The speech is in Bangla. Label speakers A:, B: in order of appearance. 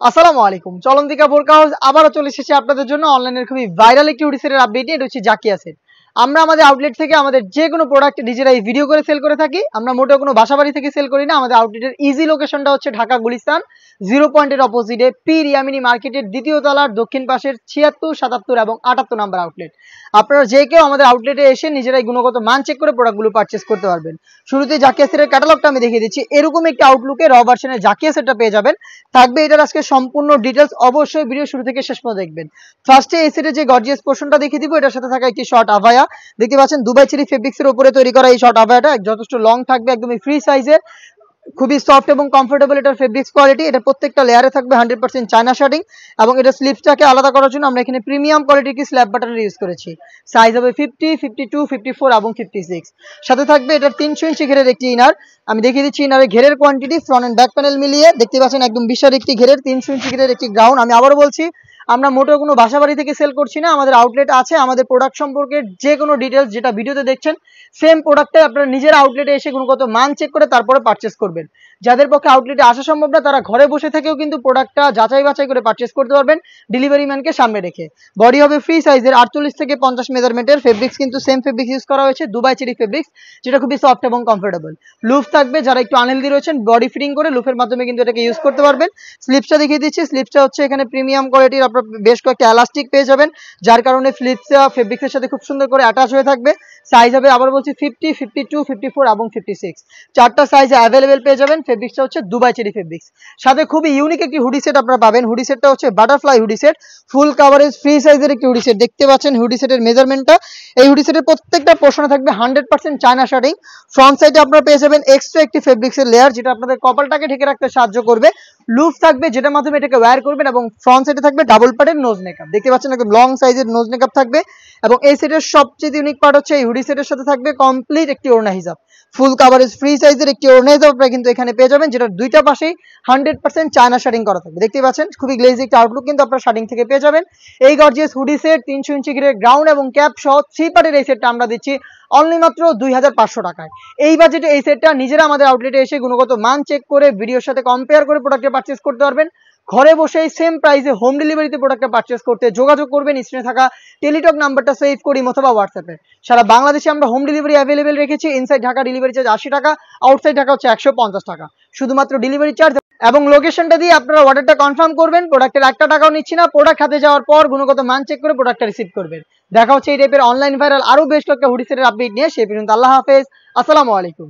A: আসসালামু আলাইকুম। চলন্তিকা বোরকা হাউস আবারও চলে এসেছে আপনাদের জন্য অনলাইনের খুবই ভাইরাল একটি হুডি সেটের আপডেট নিয়ে। এটা হচ্ছে জাকিয়া সেট। আমরা আমাদের আউটলেট থেকে আমাদের যে কোনো প্রোডাক্ট নিজেরাই ভিডিও করে সেল করে থাকি। আমরা মোটেও কোনো বাসাবাড়ি থেকে সেল করি না। আমাদের আউটলেটের ইজি লোকেশনটা হচ্ছে ঢাকা গুলিস্তান 0 পয়েন্টের অপোজিটে পীর ইয়ামিনী মার্কেটের দ্বিতীয় তলার দক্ষিণ পাশের 76, 77 এবং 78 নাম্বার আউটলেট। আপনারা যে কেউ আমাদের আউটলেটে এসে নিজেরাই গুণগত মান চেক করে প্রোডাক্টগুলো পারচেজ করতে পারবেন। শুরুতেই জাকিয়া সেটের ক্যাটালগটা আমি দেখিয়ে দিচ্ছি। এরকম একটি আউটলুকে র ভার্সনের জাকিয়া সেটটা পেয়ে যাবেন। থাকবে এটার আজকে সম্পূর্ণ ডিটেলস, অবশ্যই ভিডিও শুরু থেকে শেষ পর্যন্ত দেখবেন। ফার্স্টে এই সেটের যে গর্জিয়াস পোর্শনটা দেখিয়ে দিব, এটার সাথে থাকা একটি শর্ট আভায়া দেখতে পাচ্ছেন দুবাই চেরি ফেব্রিক্স এর উপরে তৈরি করা এই শর্ট আভায়াটা যথেষ্ট লং থাকবে, একদমই ফ্রি সাইজের, খুবই সফট এবং কমফোর্টেবল এটার ফেব্রিক্স কোয়ালিটি। এটা প্রত্যেকটা লেয়ারে থাকবে 100% চায়না শার্টিং এবং এটা স্লিপসটাকে আলাদা করার জন্য আমরা এখানে প্রিমিয়াম কোয়ালিটির কি স্ল্যাব বাটনের ইউজ করেছি। সাইজ হবে 50, 52, 54 এবং 56। সাথে থাকবে এটার 300 ইঞ্চি ঘেরের একটি ইনার। আমি দেখিয়ে দিচ্ছি ইনারের ঘেরের quantity front end back panel মিলিয়ে দেখতে পাচ্ছেন একদম বিশাল একটি ঘেরের 300 ইঞ্চি ঘেরের একটি গ্রাউন্ড। আমি আবারও বলছি, আমরা মোটেও কোনো বাসাবাড়ি থেকে সেল করছি না। আমাদের আউটলেট আছে, আমাদের প্রোডাক্ট সম্পর্কে যে কোনো ডিটেলস যেটা ভিডিওতে দেখছেন সেম প্রোডাক্টে আপনারা নিজের আউটলেটে এসে গুণগত মান চেক করে তারপরে পারচেস করবেন। যাদের পক্ষে আউটলেটে আসা সম্ভব না তারা ঘরে বসে থেকেও কিন্তু প্রোডাক্টটা যাচাই বাছাই করে পারচেস করতে পারবেন ডেলিভারি ম্যানকে সামনে রেখে। বডি হবে ফ্রি সাইজের 48 থেকে 50 মেজারমেন্টের। ফেব্রিক্স কিন্তু সেম ফেব্রিক্স ইউজ করা হয়েছে, দুবাই চেরি ফেব্রিক্স, যেটা খুবই সফট এবং কমফোর্টেবল। লুফ থাকবে, যারা একটু আনহেলদি রয়েছেন বডি ফিটিং করে লুফের মাধ্যমে কিন্তু এটাকে ইউজ করতে পারবেন। স্লিপসটা দেখিয়ে দিচ্ছি। স্লিপসটা হচ্ছে এখানে প্রিমিয়াম কোয়ালিটির, আপনার বেশ কয়েকটা এলাস্টিক পেয়ে যাবেন, যার কারণে স্লিপসটা ফেব্রিক্সের সাথে খুব সুন্দর করে অ্যাটাচ হয়ে থাকবে। সাইজ হবে আবার বলছি 50, 52, 54 এবং 56। চারটা সাইজ অ্যাভেলেবেল পেয়ে যাবেন। ফেব্রিক্সটা হচ্ছে দুবাই চেরি ফেব্রিক্স। সাথে খুবই ইউনিক একটি হুডি সেট আপনারা পাবেন। হুডি সেটটা হচ্ছে butterfly hoodie set, full coverage free সাইজের একটি হুডি সেট। দেখতে পাচ্ছেন হুডি সেটের মেজারমেন্টটা। এই হুডি সেটের প্রত্যেকটা পোর্শনে থাকবে 100% চায়না শার্টিং। ফ্রন্ট সাইডে আপনারা পেয়ে যাবেন এক্সট্রা একটি ফেব্রিক্সের লেয়ার, যেটা আপনাদের কপালটাকে ঢেকে রাখতে সাহায্য করবে। লুফ থাকবে, যেটার মাধ্যমে এটাকে ওয়্যার করবেন, এবং ফ্রন্ট সাইডে থাকবে ডাবল পার্টের নোজ মেকআপ। দেখতে পাচ্ছেন একদম লং সাইজের নোজ মেকআপ থাকবে। এবং এই সেটের সবচেয়ে ইউনিক পার্ট হচ্ছে এই হুডি সেটের সাথে থাকবে কমপ্লিট একটি ওড়না হিজাব, ফুল কাভারেজ ফ্রি সাইজের একটি ওড়না হিজাব আপনারা কিন্তু এখানে পেয়ে যাবেন, যেটা দুইটা পাশেই 100% চায়না শার্টিং করা থাকবে। দেখতে পাচ্ছেন খুবই গ্লেজি একটা আউটলুক কিন্তু আপনারা শার্টিং থেকে পেয়ে যাবেন। এই গর্জিয়াস হুডি সেট 300 ইঞ্চি ঘিরে গ্রাউন্ড এবং ক্যাপ সহ 3 পার্টের এই সেটটা আমরা দিচ্ছি অনলি মাত্র 2500 টাকায়। এই বাজেটে এই সেটটা নিজেরা আমাদের আউটলেটে এসে গুণগত মান চেক করে ভিডিওর সাথে কম্পেয়ার করে প্রোডাক্টে পারচেস করতে পারবেন। ঘরে বসেই সেম প্রাইসে হোম ডেলিভারিতে প্রোডাক্টটা পারচেস করতে যোগাযোগ করবেন স্ক্রিনে থাকা টেলিটক নাম্বারটা সেভ করি অথবা হোয়াটসঅ্যাপে। সারা বাংলাদেশে আমরা হোম ডেলিভারি অ্যাভেলেবেল রেখেছি। ইনসাইড ঢাকা ডেলিভারি চার্জ 80 টাকা, আউটসাইড ঢাকা হচ্ছে 150 টাকা, শুধুমাত্র ডেলিভারি চার্জ এবং লোকেশনটা দিয়ে আপনারা অর্ডারটা কনফার্ম করবেন। প্রোডাক্টের 1 টাকাও নিচ্ছি না। প্রোডাক্ট হাতে যাওয়ার পর গুণগত মান চেক করে প্রোডাক্টটা রিসিভ করবেন। দেখা হচ্ছে এই টাইপের অনলাইন ভাইরাল আরো বেশ কয়েকটা হুডি সেটের আপডেট নিয়ে। সেই পর্যন্ত আল্লাহ হাফেজ, আসসালামু আলাইকুম।